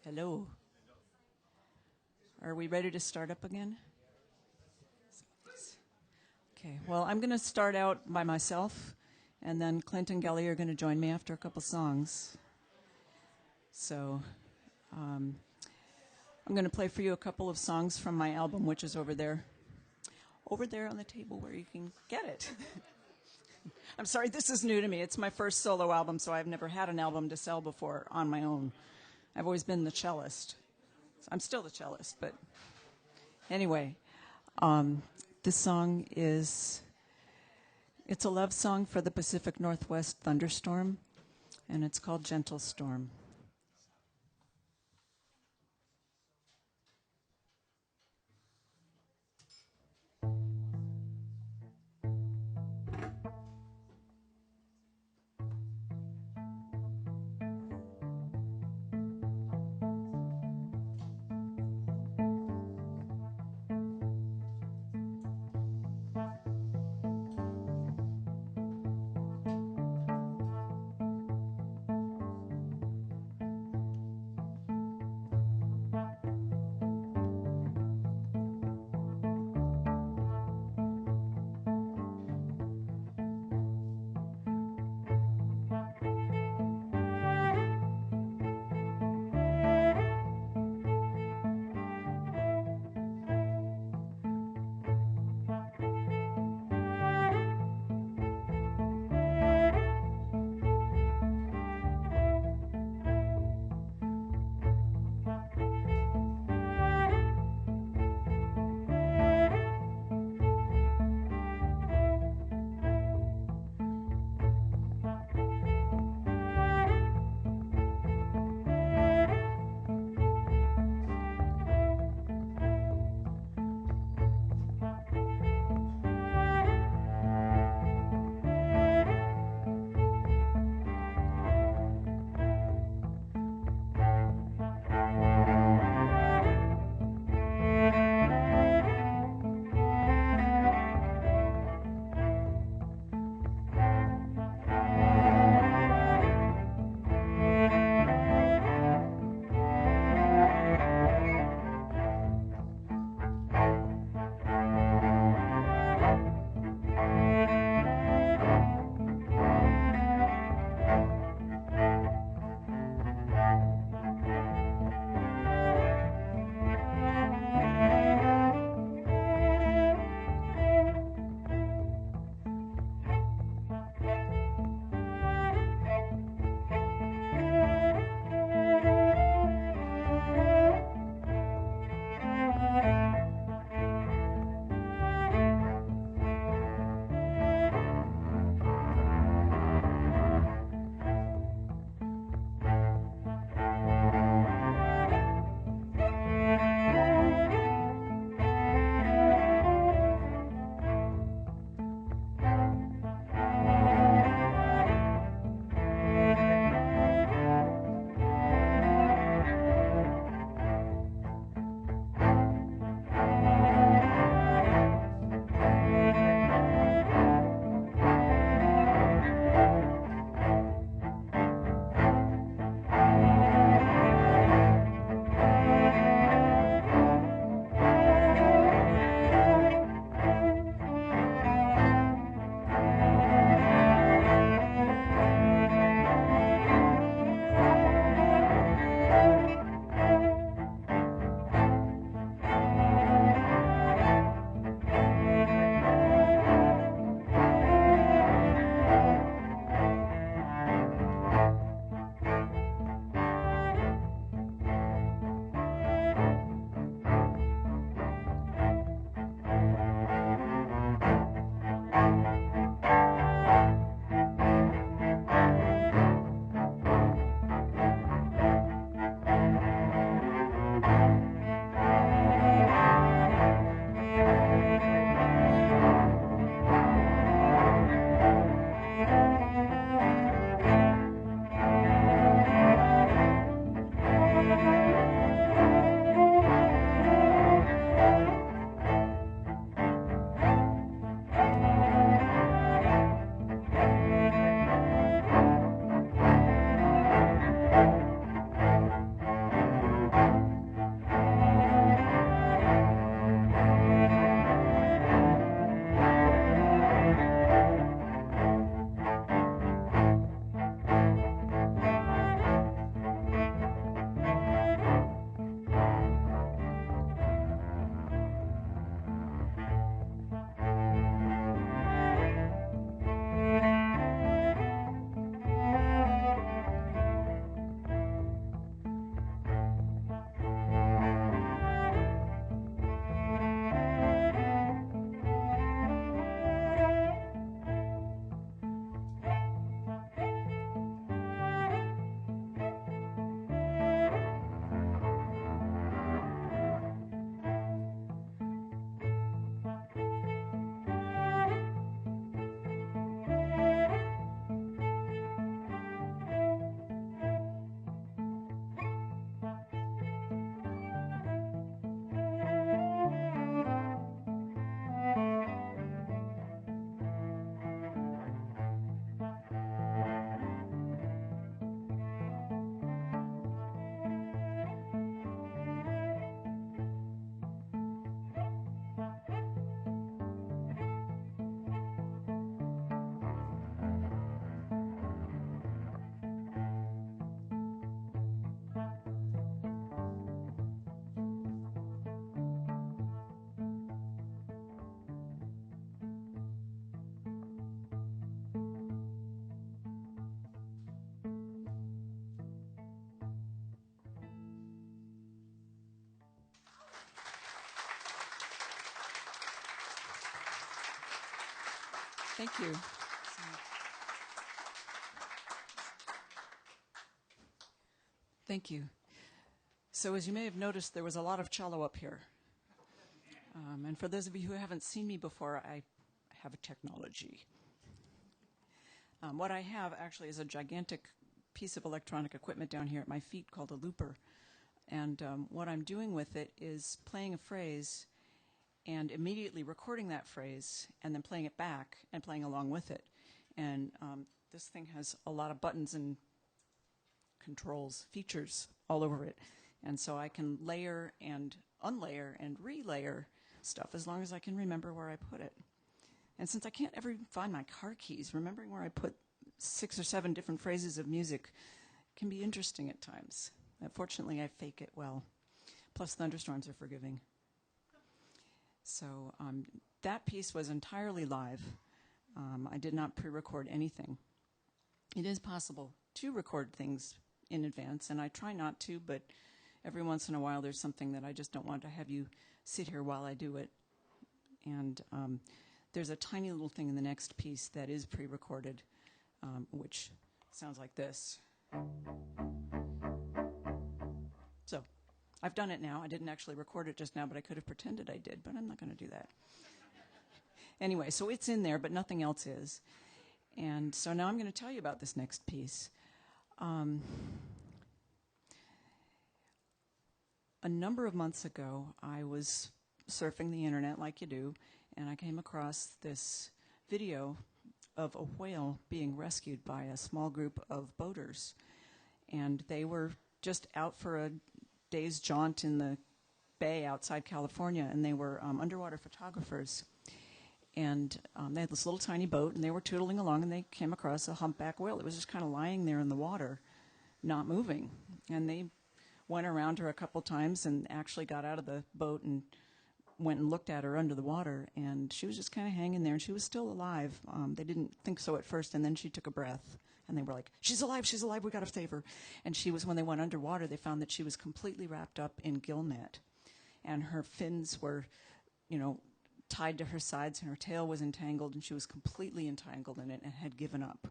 Hello. Are we ready to start up again? Okay, well, I'm going to start out by myself, and then Clint and Gelly are going to join me after a couple songs. So I'm going to play for you a couple of songs from my album, which is over there on the table where you can get it. I'm sorry, this is new to me. It's my first solo album, so I've never had an album to sell before on my own. I've always been the cellist. I'm still the cellist, but anyway, this song it's a love song for the Pacific Northwest thunderstorm, and it's called Gentle Storm. Thank you. Thank you. So as you may have noticed, there was a lot of cello up here. And for those of you who haven't seen me before, I have a technology. What I have actually is a gigantic piece of electronic equipment down here at my feet called a looper. And what I'm doing with it is playing a phrase and immediately recording that phrase and then playing it back and playing along with it. And this thing has a lot of buttons and controls, features all over it. And so I can layer and unlayer and relayer stuff as long as I can remember where I put it. And since I can't ever find my car keys, remembering where I put 6 or 7 different phrases of music can be interesting at times. Fortunately, I fake it well. Plus, thunderstorms are forgiving. So that piece was entirely live. I did not pre-record anything. It is possible to record things in advance, and I try not to, but every once in a while there's something that I just don't want to have you sit here while I do it. And there's a tiny little thing in the next piece that is pre-recorded, which sounds like this. So I've done it now. I didn't actually record it just now, but I could have pretended I did, but I'm not going to do that. Anyway, so it's in there, but nothing else is. And so now I'm going to tell you about this next piece. A number of months ago, I was surfing the internet like you do, and I came across this video of a whale being rescued by a small group of boaters. And they were just out for a day's jaunt in the bay outside California, and they were underwater photographers. And they had this little tiny boat, and they were tootling along, and they came across a humpback whale. It was just kind of lying there in the water, not moving. And they went around her a couple times and actually got out of the boat and went and looked at her under the water, and she was just kind of hanging there, and she was still alive. They didn't think so at first, and then she took a breath, and they were like, she's alive, we got to save her. And she was, when they went underwater, they found that she was completely wrapped up in gill net, and her fins were, tied to her sides, and her tail was entangled, and she was completely entangled in it and had given up.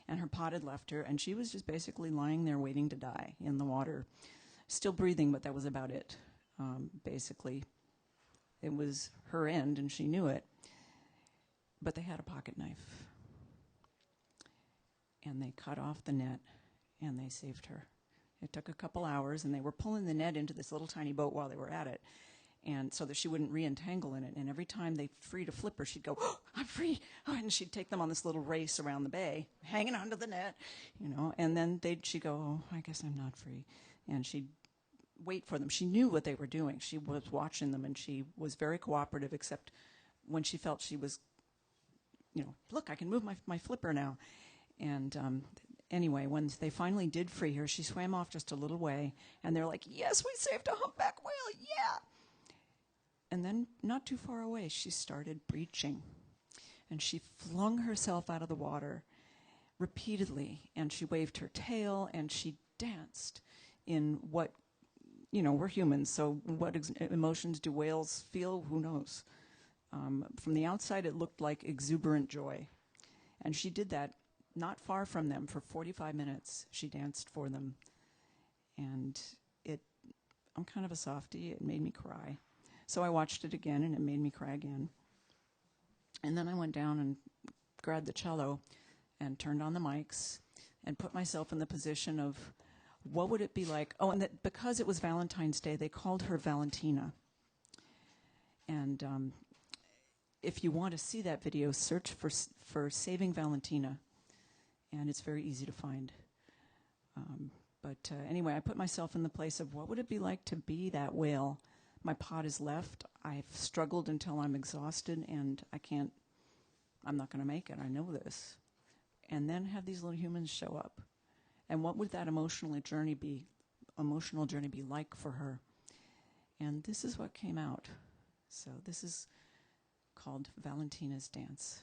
And her pod had left her, and she was just basically lying there waiting to die in the water, still breathing, but that was about it, basically. It was her end, and she knew it. But they had a pocket knife. And they cut off the net, and they saved her. It took a couple hours, and they were pulling the net into this little tiny boat while they were at it, and so that she wouldn't re-entangle in it. And every time they freed a flipper, she'd go, oh, I'm free. Oh, and she'd take them on this little race around the bay, hanging onto the net, and then she'd go, oh, I guess I'm not free. And she'd wait for them. She knew what they were doing. She was watching them, and she was very cooperative, except when she felt she was, look, I can move my flipper now. And anyway, when they finally did free her, she swam off just a little way, and they're like, yes, we saved a humpback whale, yeah. And then not too far away, she started breaching, and she flung herself out of the water repeatedly, and she waved her tail, and she danced in what, we're humans, so what emotions do whales feel? Who knows? From the outside, it looked like exuberant joy. And she did that not far from them for 45 minutes. She danced for them. And I'm kind of a softie. It made me cry. So I watched it again, and it made me cry again. And then I went down and grabbed the cello and turned on the mics and put myself in the position of, what would it be like? Oh, and that because it was Valentine's Day, they called her Valentina. And if you want to see that video, search for Saving Valentina, and it's very easy to find. But anyway, I put myself in the place of, what would it be like to be that whale? My pod is left. I've struggled until I'm exhausted, and I'm not going to make it. I know this. And then have these little humans show up. And what would that emotional journey be like for her? And this is what came out. So this is called Valentina's Dance.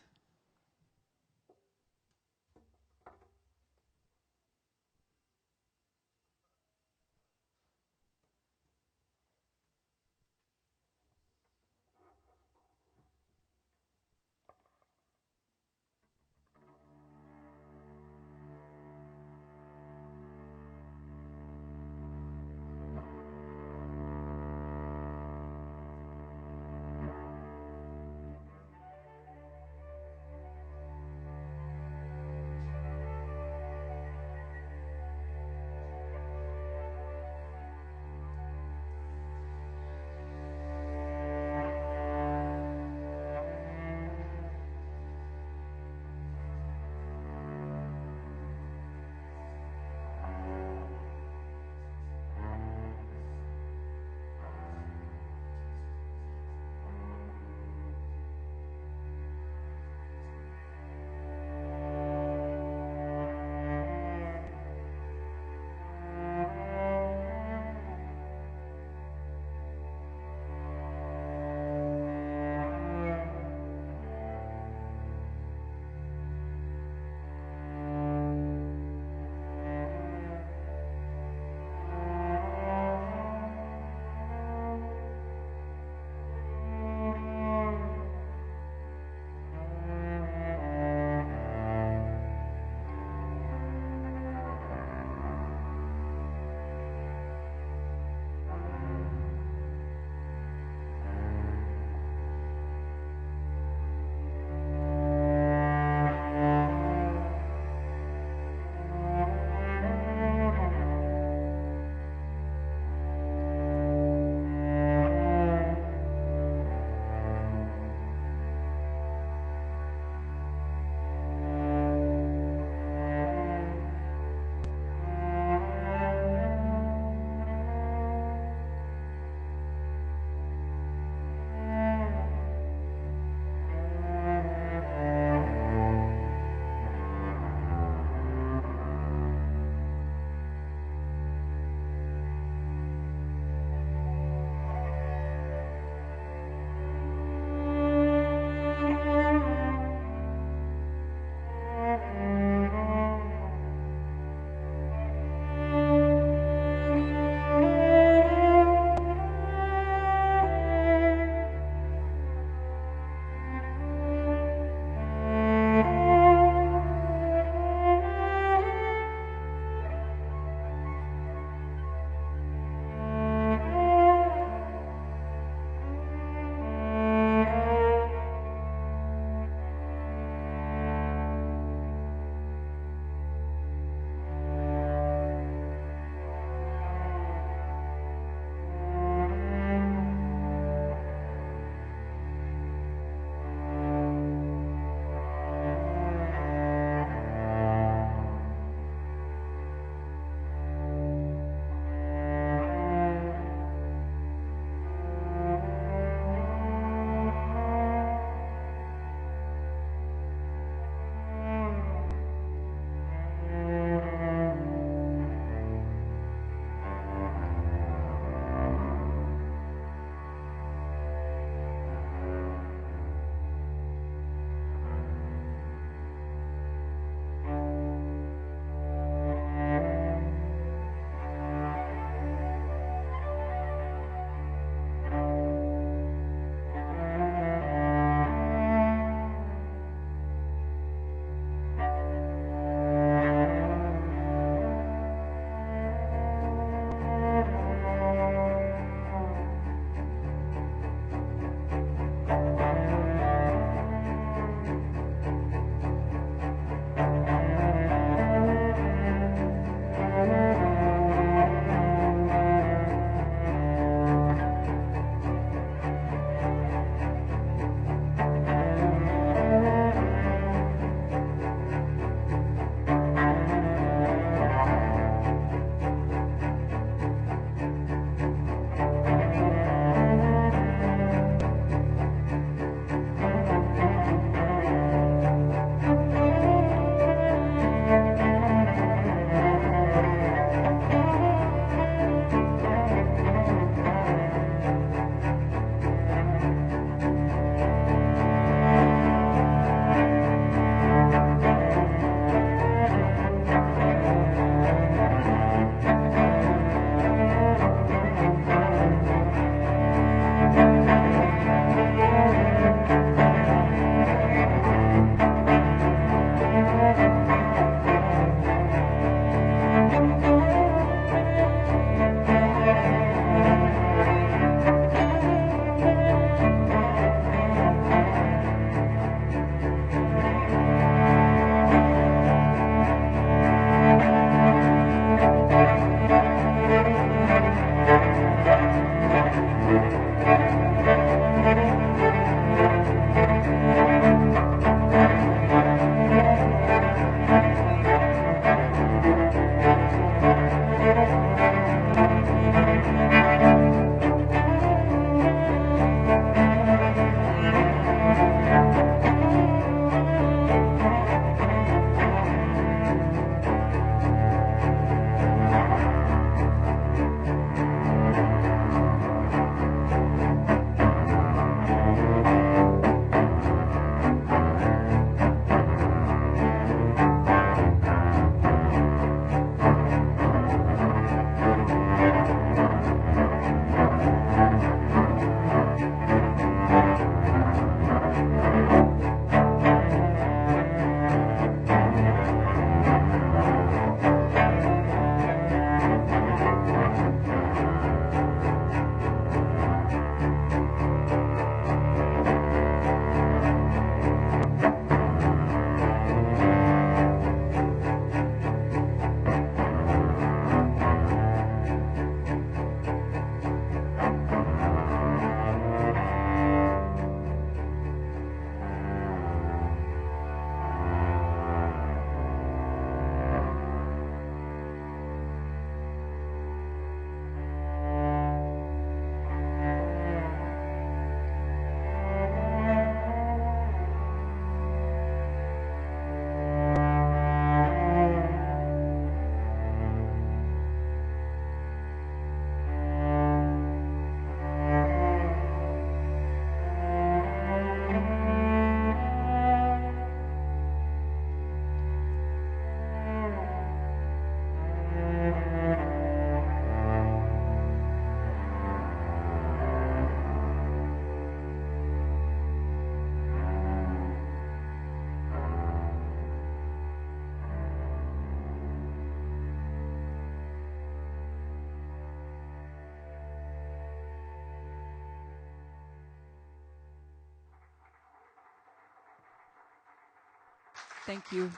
Thank you.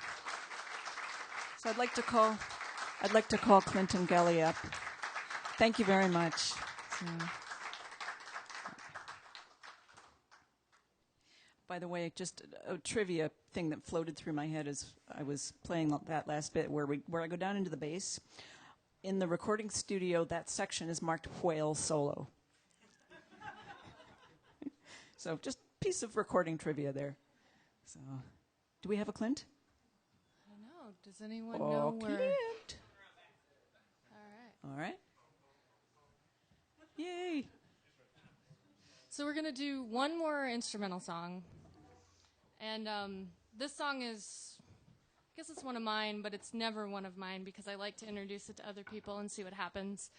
So I'd like to call Clint and Gelly up. Thank you very much. So, by the way, just a trivia thing that floated through my head as I was playing that last bit where I go down into the bass. In the recording studio, that section is marked whale solo. So just a piece of recording trivia there. So, do we have a Clint? I don't know. Does anyone know where? Clint. All right. All right. Yay. So we're going to do one more instrumental song. And this song is, I guess it's one of mine, but it's never one of mine because I like to introduce it to other people and see what happens.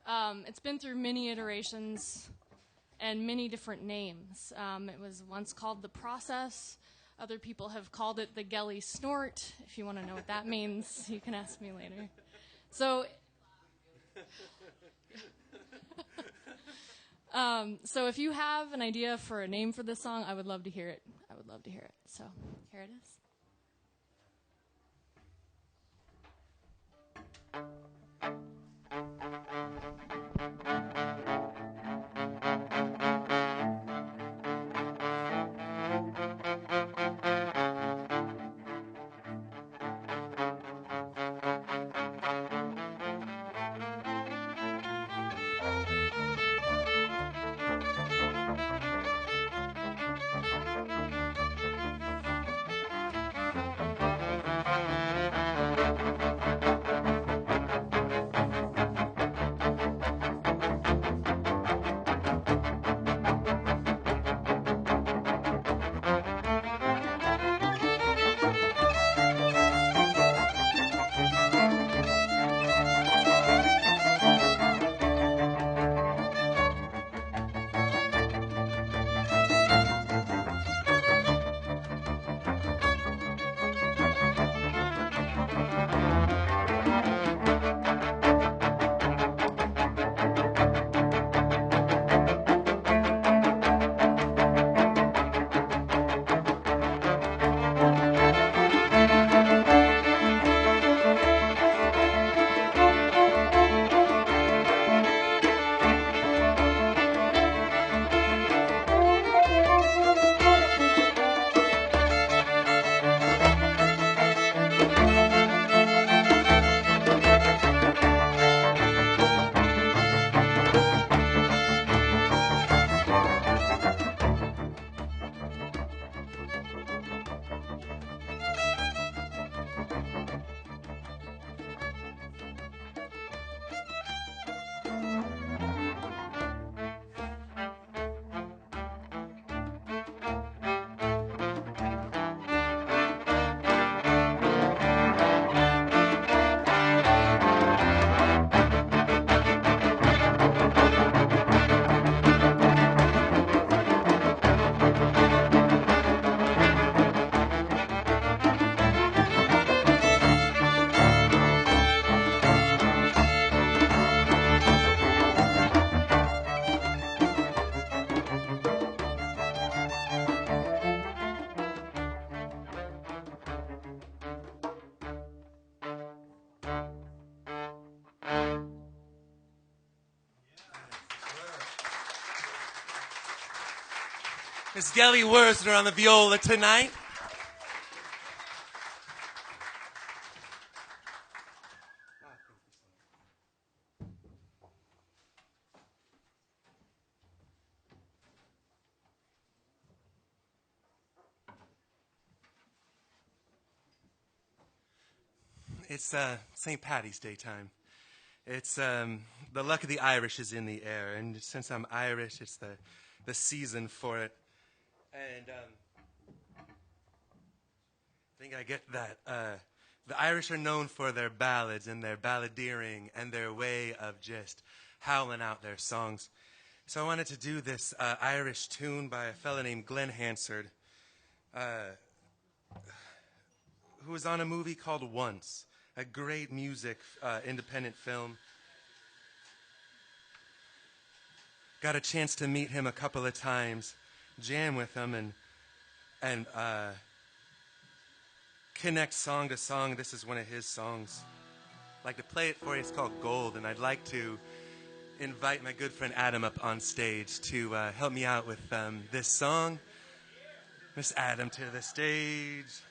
It's been through many iterations and many different names. It was once called The Process. Other people have called it the Gelly Snort. If you want to know what that means, you can ask me later. So, so if you have an idea for a name for this song, I would love to hear it. I would love to hear it. So here it is. Miss Gelly Wuerzner on the viola tonight. It's St. Patty's Day time. It's the luck of the Irish is in the air, and since I'm Irish, it's the season for it. And I think I get that. The Irish are known for their ballads and their balladeering and their way of just howling out their songs. So I wanted to do this Irish tune by a fella named Glenn Hansard, who was on a movie called Once, a great music independent film. Got a chance to meet him a couple of times, jam with him, and connect song to song. This is one of his songs. I'd like to play it for you. It's called Gold, and I'd like to invite my good friend Adam up on stage to help me out with this song. Miss Adam to the stage.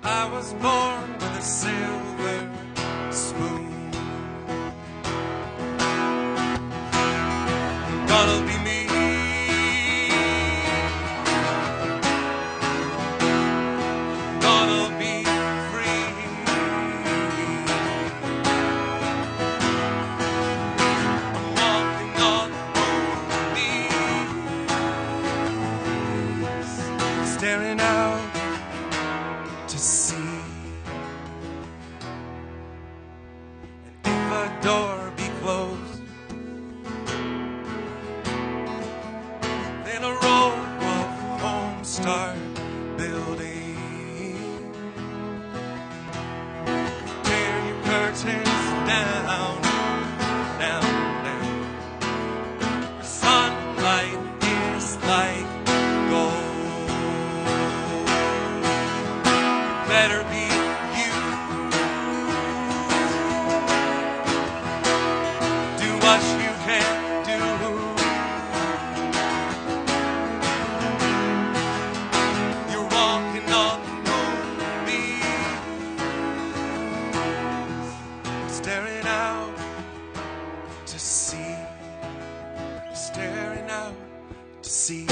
I was born with a silver spoon. Gonna be me. Gonna be free. I'm walking on moonbeams, staring out to sea. And if a door be closed, then a row of homes start building. Tear your curtains down, down, down. The sunlight is like gold. Better be you. Do what you can do. You're walking on the moonbeams, staring out to sea, staring out to sea.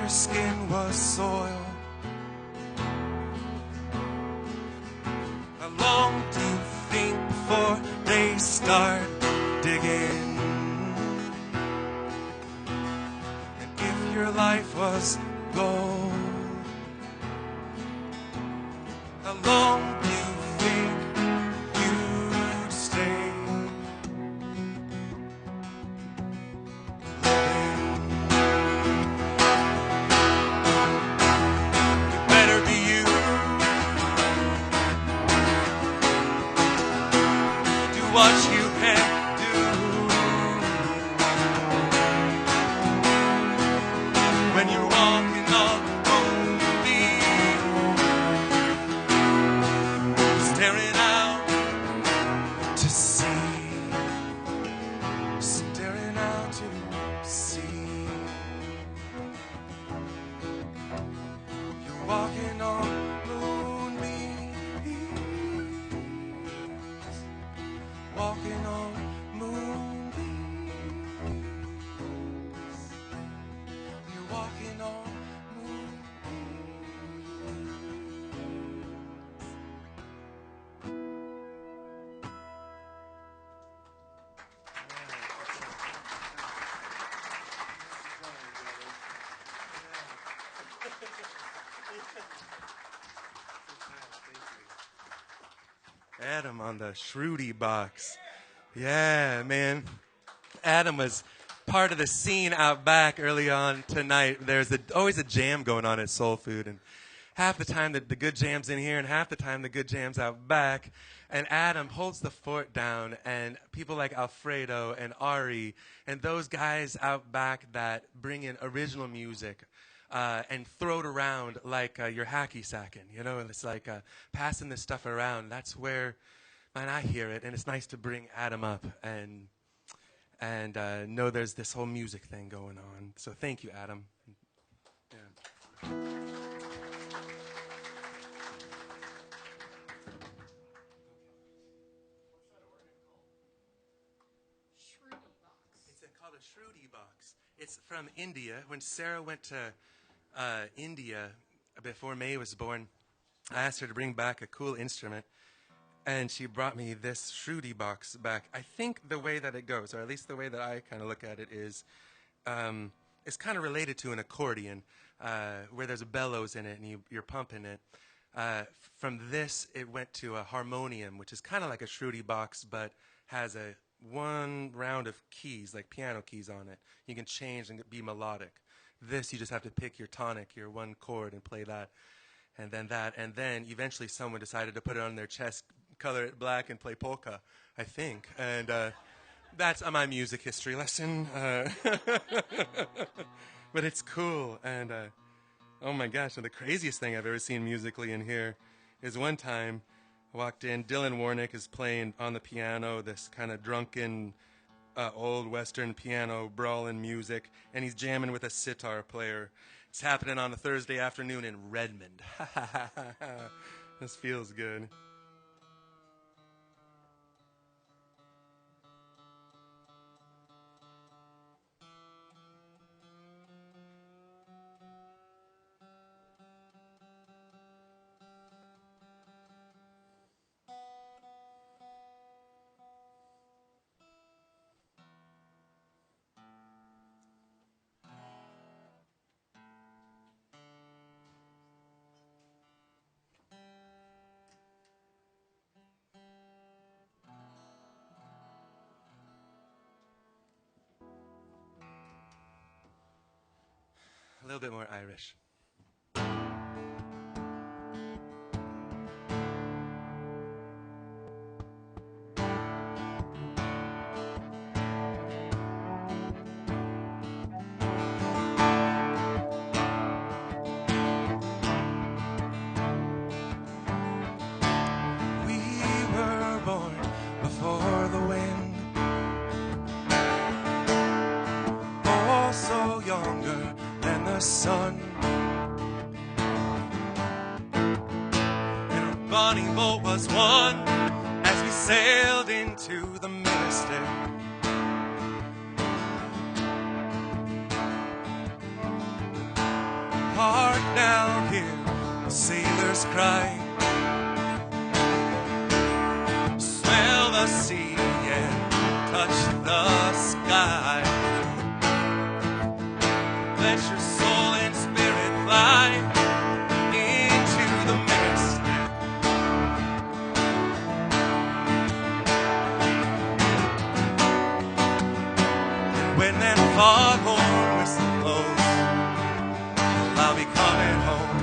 your skin was soiled. How long do you think before they start digging? And if your life was gold, how long do you think you'd stay living? You better be you. Do what you can do. When you're walking on moonbeams, staring out to sea, staring out to sea. You're walking on moonbeams, walking on moonbeams. You're walking on Adam on the Shruti box. Yeah, man. Adam was part of the scene out back early on tonight. There's always a jam going on at Soul Food, and half the time the good jam's in here, and half the time the good jam's out back. And Adam holds the fort down, and people like Alfredo and Ari and those guys out back that bring in original music and throw it around like you're hacky sacking, you know, and it's like passing this stuff around. That's where, man, I hear it, and it's nice to bring Adam up and know there's this whole music thing going on. So thank you, Adam. Yeah. It's called a Shruti box. It's from India. When Sarah went to India before May was born, I asked her to bring back a cool instrument, and she brought me this Shruti box back. I think the way that it goes, or at least the way that I kind of look at it, is it's kind of related to an accordion, where there's a bellows in it and you're pumping it. From this, it went to a harmonium, which is kind of like a Shruti box, but has one round of keys, like piano keys on it. You can change and be melodic. This, you just have to pick your tonic, your one chord, and play that. And then eventually someone decided to put it on their chest, color it black, and play polka, I think. And that's my music history lesson. But it's cool. And oh my gosh, and the craziest thing I've ever seen musically in here is one time I walked in, Dylan Warnick is playing on the piano, this kind of drunken old Western piano brawling music, and he's jamming with a sitar player. It's happening on a Thursday afternoon in Redmond. This feels good. A little bit more Irish. We were born before the wind, also younger than the sun. And our bonnie boat was one as we sailed into the mystic. heart now hear the sailors cry. Smell the sea and touch the sky. Let your soul and spirit fly into the mist. And when that foghorn whistle blows, well, I'll be coming home.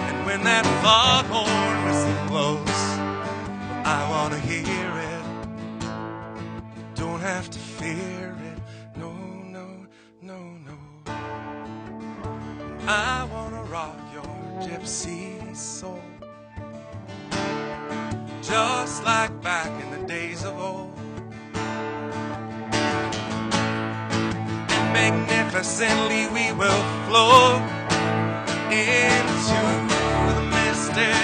And when that foghorn whistle blows, well, I want to hear it. Don't have to fear it. No, no, no, no. I want to rock your gypsy soul, just like back in the days of old. And magnificently we will float into the mystic.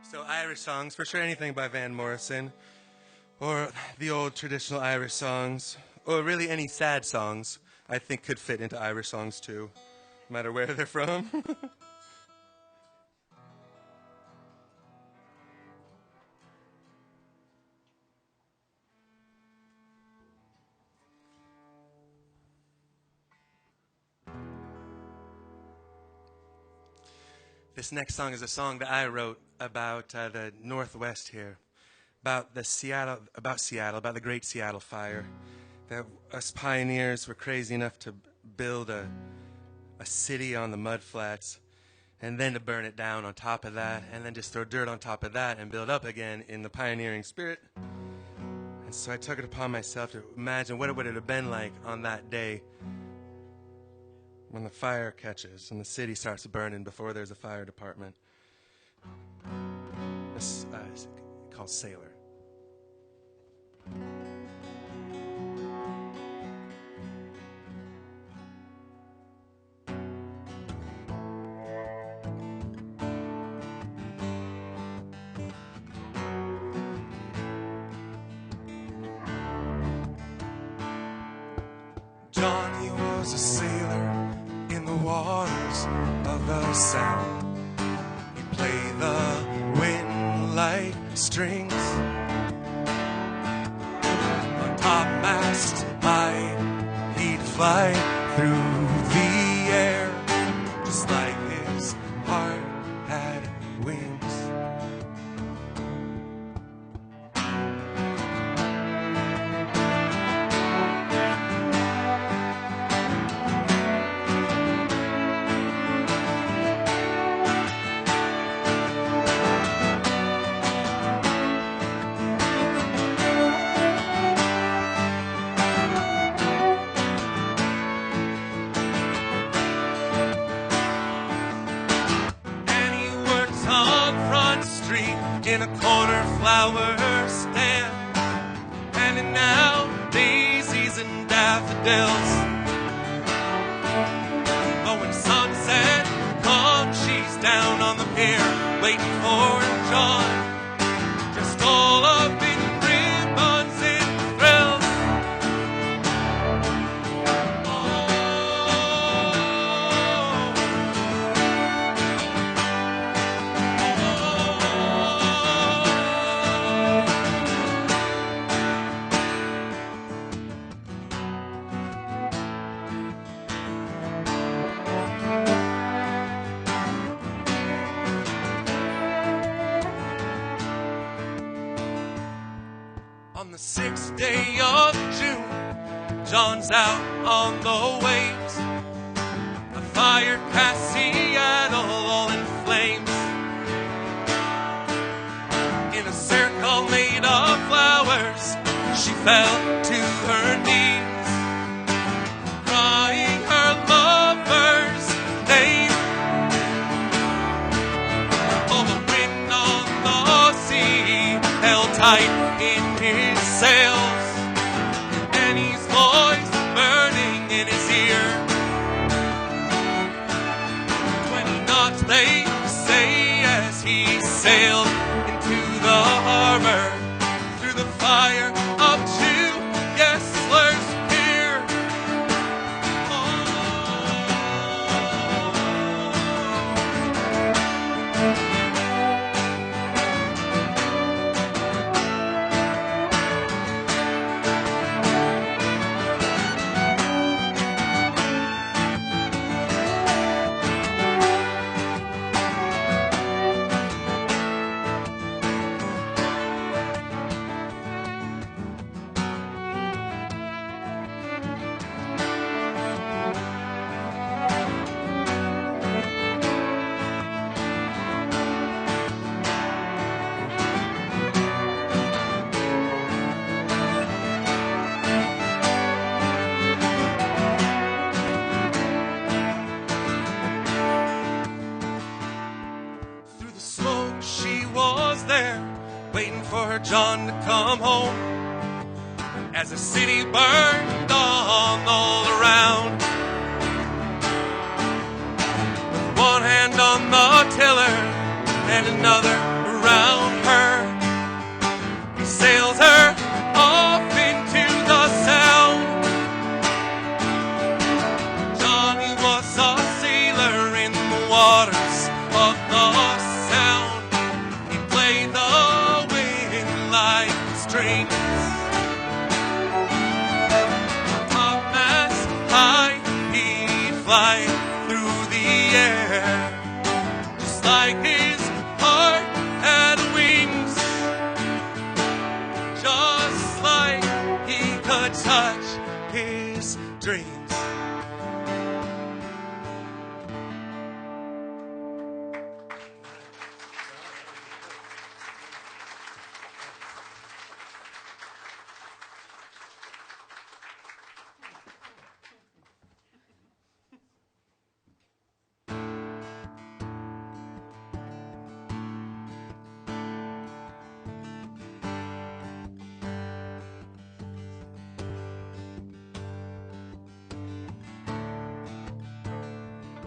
So Irish songs, for sure anything by Van Morrison, or the old traditional Irish songs, or really any sad songs, I think could fit into Irish songs too, no matter where they're from. This next song is a song that I wrote about the Northwest here, about Seattle, about the Great Seattle Fire. That us pioneers were crazy enough to build a city on the mudflats, and then to burn it down on top of that, and then just throw dirt on top of that and build up again in the pioneering spirit. And so I took it upon myself to imagine what it would have been like on that day when the fire catches and the city starts burning before there's a fire department. This is called Sailor. Johnny was a sailor in the waters of the Sound. He'd play the wind like strings. On topmast high, he'd fly through the air, just like his heart had wings. tree in a corner flower stand, handing out daisies and daffodils. But when sunset comes, she's down on the pier, waiting for John, just all up in ribbons and thrills. On the 6th day of June, John's out on the waves. A fire cast Seattle all in flames. In a circle made of flowers, she fell to her knees, crying her lover's name. Oh, the wind on the sea held tight in his sails, and his voice burning in his ear. 20 knots they say as he sailed into the harbor through the fire up to Gessler's pier. Through the smoke she was there, waiting for her John to come home, as the city burned on all around. With one hand on the tiller and another around her, he sails her off into the sound. Johnny was a sailor in the waters of the sound. He played the wind like strings. Topmast high, he'd fly through the air, just like his heart had wings, just like he could touch his dreams.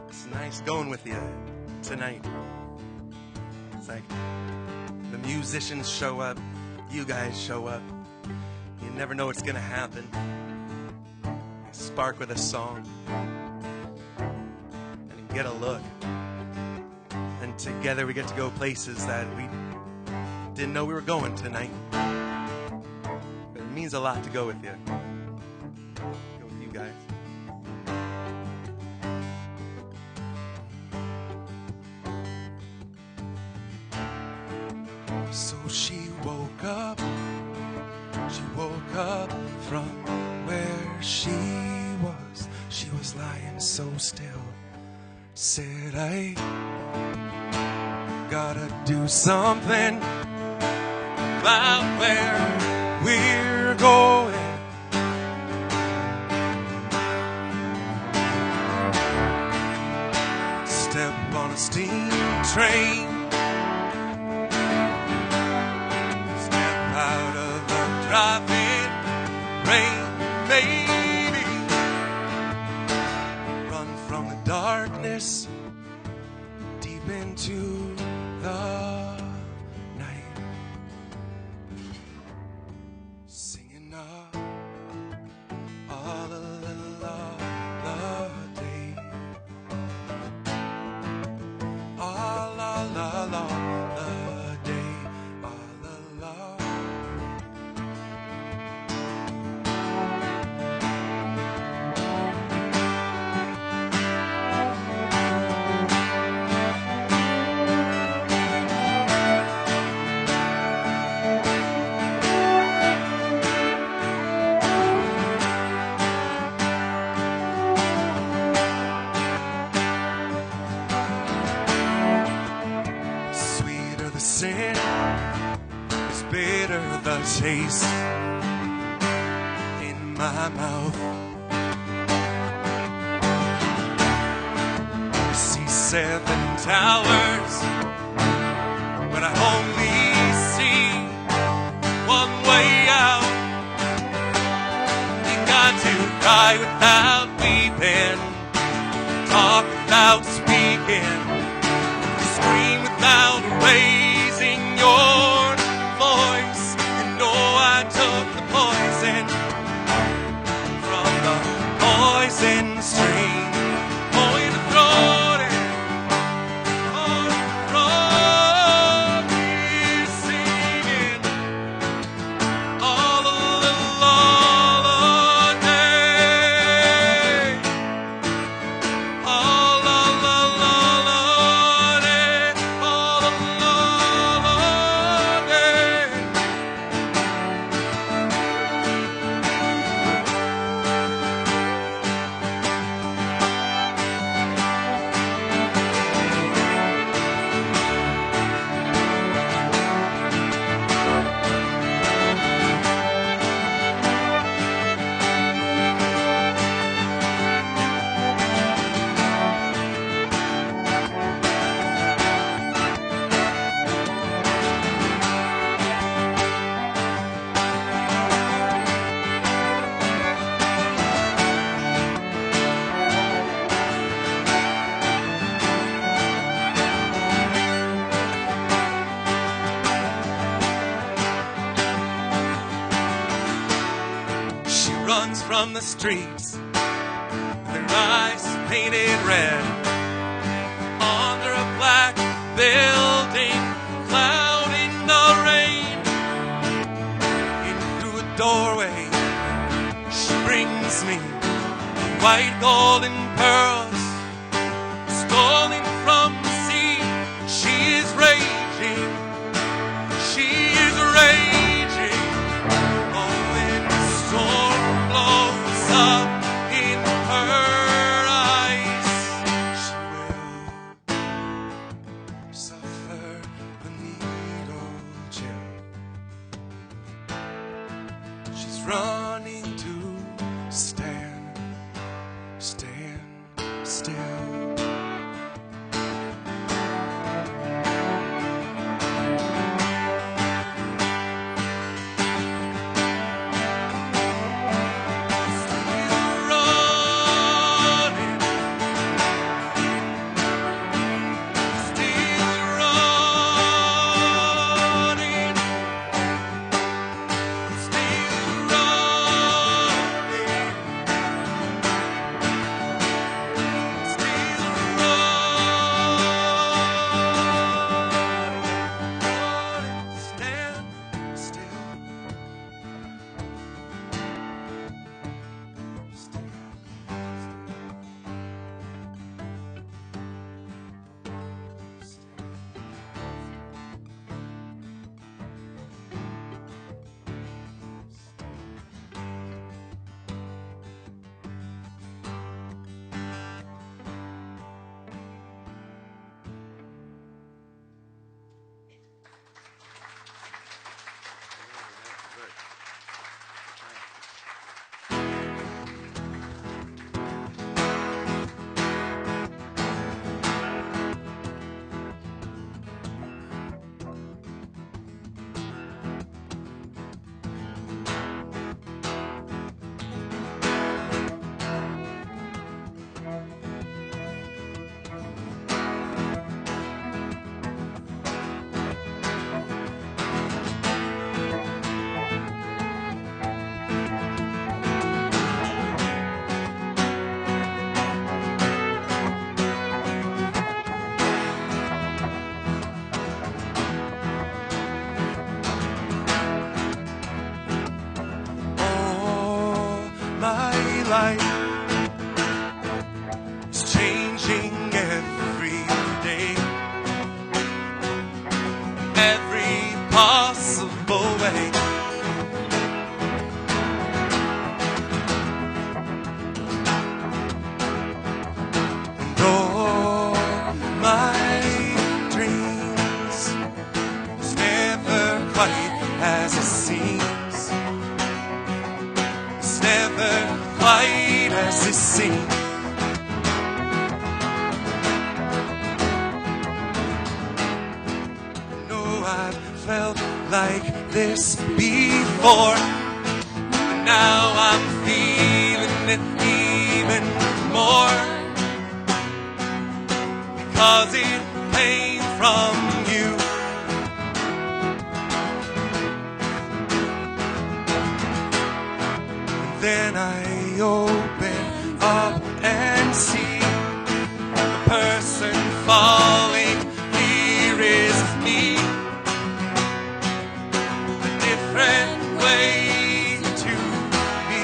It's nice going with you tonight. It's like the musicians show up, you guys show up. You never know what's gonna happen. You spark with a song, and you get a look. And together we get to go places that we didn't know we were going tonight. But it means a lot to go with you. Go with you guys. So she woke up from where she was. She was lying so still. Said, I gotta do something about where we're going. Step on a steam train maybe run from the darkness deep into the night, singing all the day, all the day, all sweeter the sin is bitter the taste in my mouth. I see 7 towers, but I only see one way out. You got to cry without weeping, talk without speaking, scream without raising your voice. You know I took the poison from the poison stream. Oh, in the throat from me singing all the day, all from the streets, their eyes painted red, under a black building, clouding the rain. In through a doorway, she brings me white golden pearls, stolen from the sea. She is raging, she is raging. Oh, when the storm blows up in her eyes, she will suffer the needle chill. She's running to stand still. Still running. I've felt like this before. And now I'm feeling it even more. Because it came from you. And then I open up and see the person falling. Here is me. A different way to be.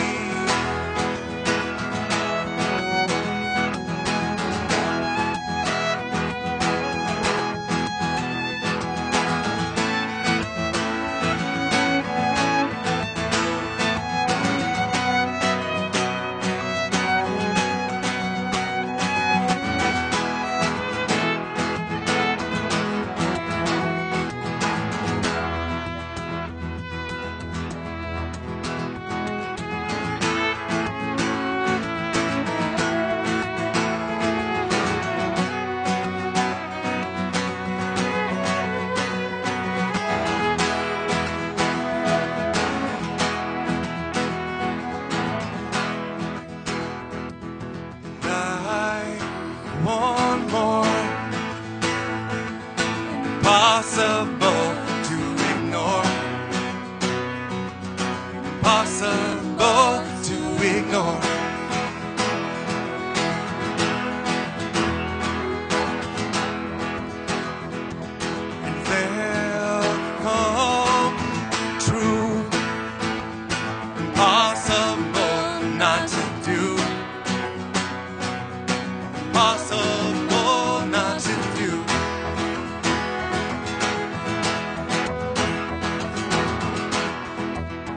One more impossible to ignore. Impossible to ignore. And they'll come true. Impossible not to do. Impossible not to do.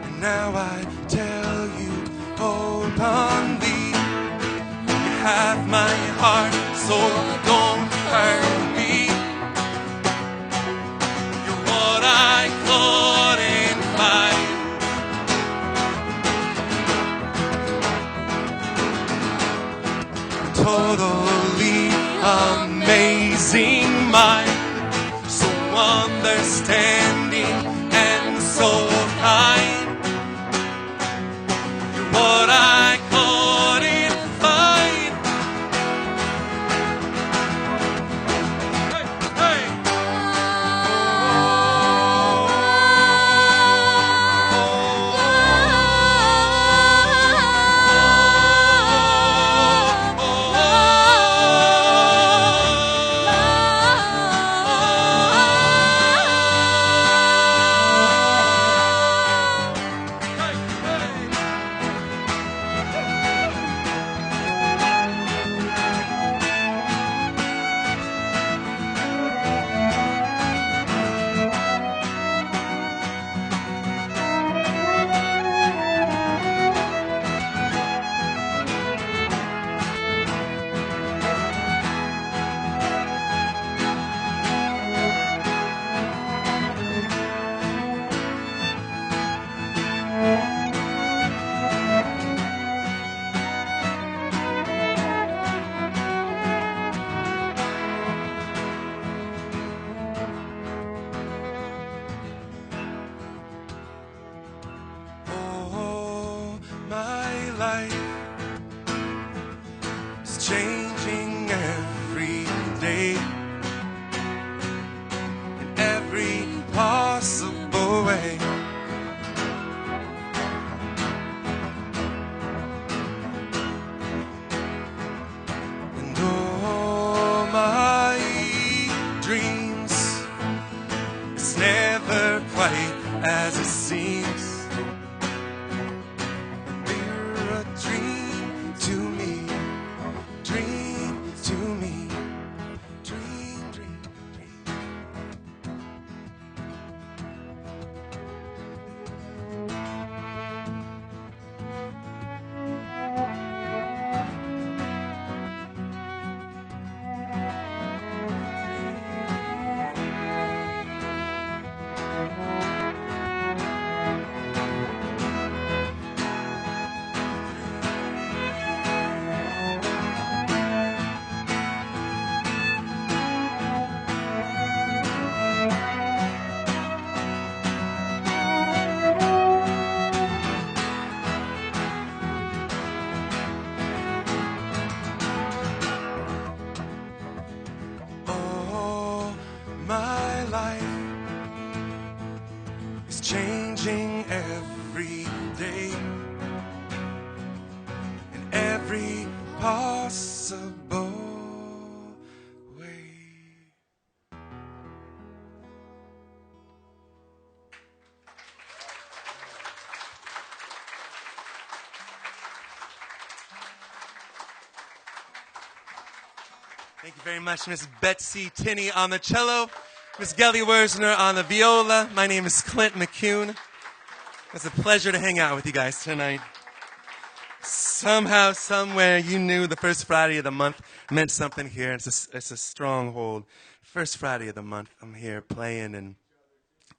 And now I tell you openly, you have my heart, so don't hurt me. You're what I couldn't find. Totally amazing mind, so understanding and so kind. You're what I couldn't find. Hey, hey. Oh, my life is changing every day in every possible way. And all my dreams, it's never quite as it seems. You're a dream to me, dream to me, dream, dream, dream. my life is changing every day in every possible way. Thank you very much, Miss Betsy Tinney on the cello, Miss Wuerzner on the viola. My name is Clint McCune. It's a pleasure to hang out with you guys tonight. Somehow, somewhere, you knew the first Friday of the month meant something here. It's a stronghold. First Friday of the month, I'm here playing, and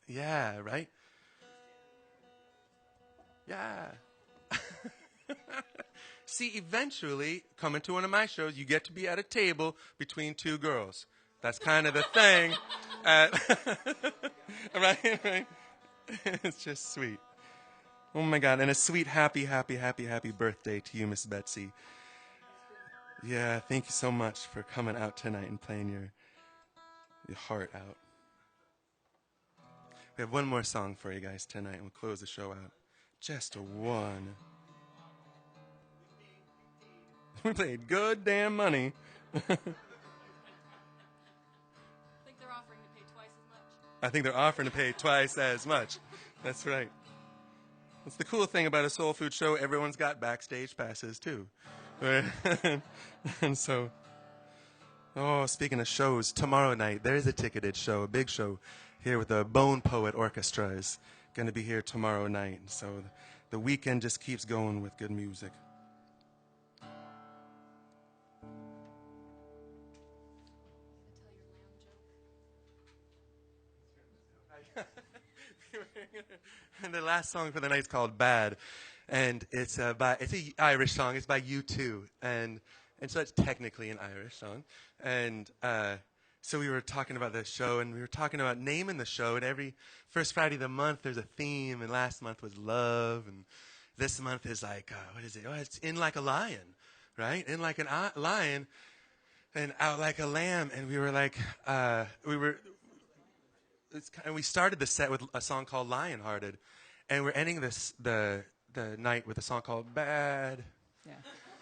yeah, right? Yeah. See, eventually, coming to one of my shows, you get to be at a table between two girls. That's kind of the thing. Right? It's just sweet. Oh, my God. And a sweet, happy birthday to you, Miss Betsy. Yeah, thank you so much for coming out tonight and playing your heart out. We have one more song for you guys tonight, and we'll close the show out. Just a one. We paid good damn money. I think they're offering to pay twice as much. I think they're offering to pay twice as much. That's right. That's the cool thing about a soul food show. Everyone's got backstage passes, too. And so, speaking of shows, tomorrow night, there is a ticketed show, a big show, here with the Bone Poet Orchestra is going to be here tomorrow night. And so the weekend just keeps going with good music. And the last song for the night is called Bad, and it's an Irish song. It's by U2, and so it's technically an Irish song. And so we were talking about the show, and we were talking about naming the show. And every first Friday of the month, there's a theme. And last month was love, and this month is like what is it? Oh, it's in like a lion, right? In like a lion, and out like a lamb. And we were like we started the set with a song called Lionhearted, and we're ending the night with a song called Bad. Yeah.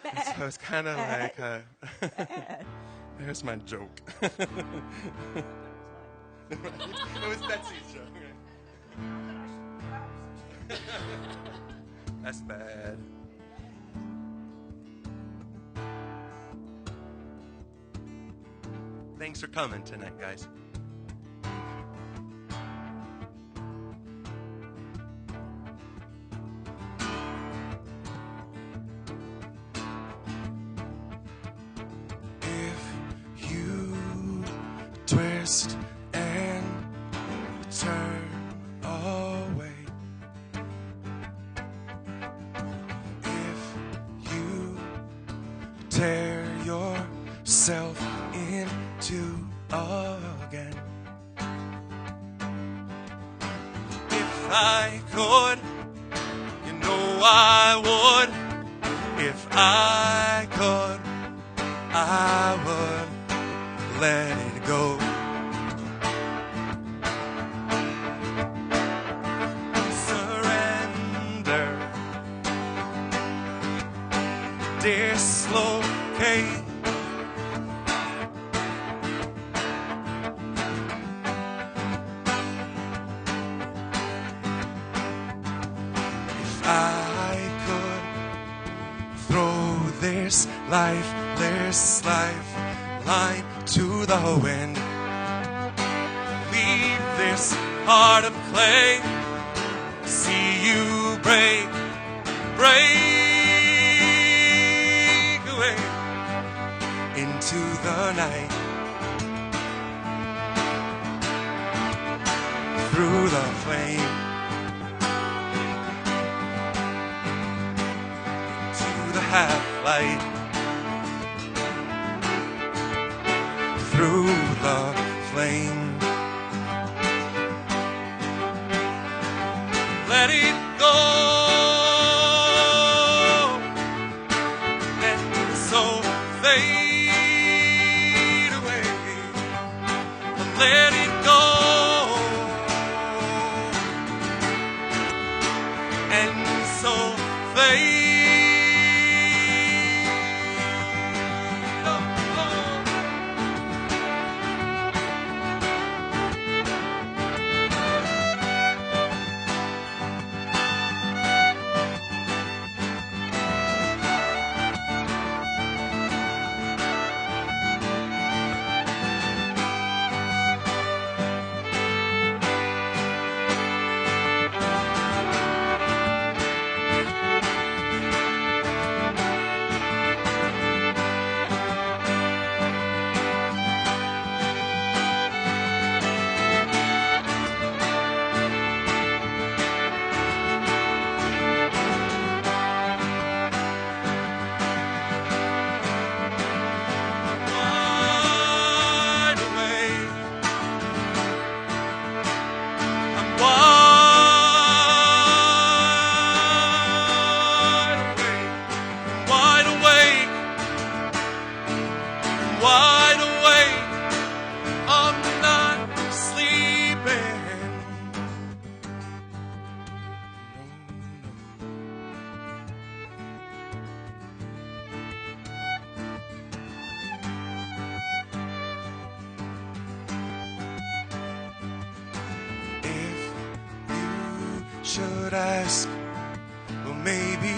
And so it's kind of like, there's my joke. It was Betsy's joke. That's bad. Thanks for coming tonight, guys. Twist and turn away. If you tear yourself into again. If I could, you know I would. If I could, I would let it go. Surrender, dislocate. If I could throw this lifeless lifeline to the wind, leave this heart of clay, see you break away into the night, through the flame, into the half-light, through the flame. Let it go. Let the soul fade away. Let it go. should ask, well, maybe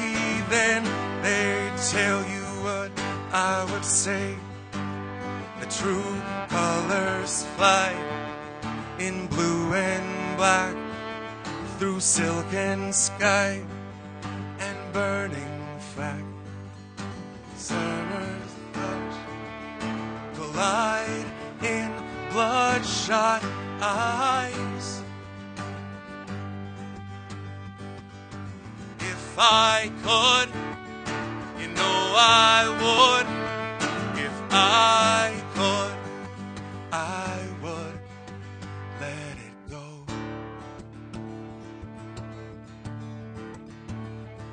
then they'd tell you what I would say. The true colors fly in blue and black through silk and sky and burning fat. Summer's touch collide in bloodshot eyes. If I could, you know I would. If I could, I would let it go.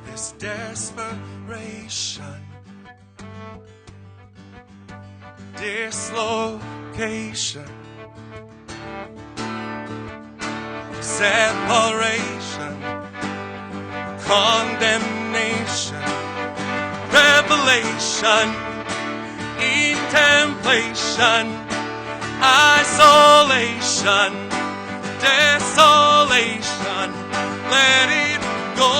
This desperation, dislocation, separation, condemnation, revelation, contemplation, isolation, desolation, let it go.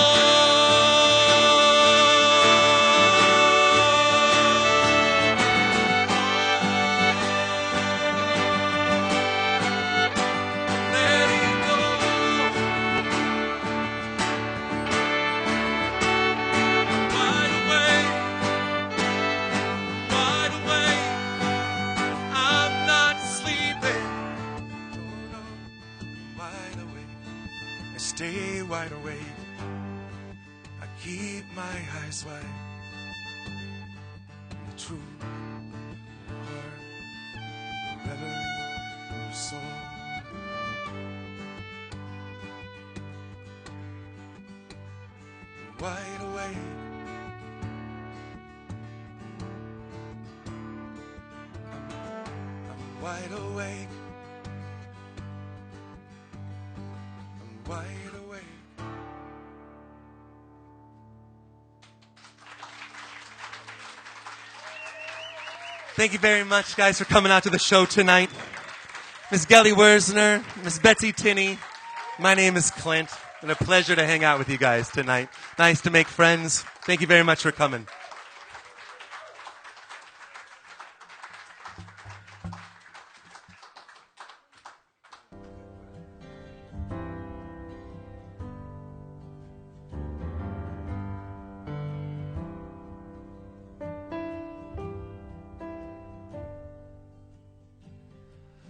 Stay wide awake. I keep my eyes wide. The truth, your heart, your memory, your soul. I'm wide awake. I'm wide awake. Wide awake. Thank you very much, guys, for coming out to the show tonight. Miss Wuerzner, Miss Betsy, Tinney. My name is Clint. It's been a pleasure to hang out with you guys tonight. Nice to make friends. Thank you very much for coming.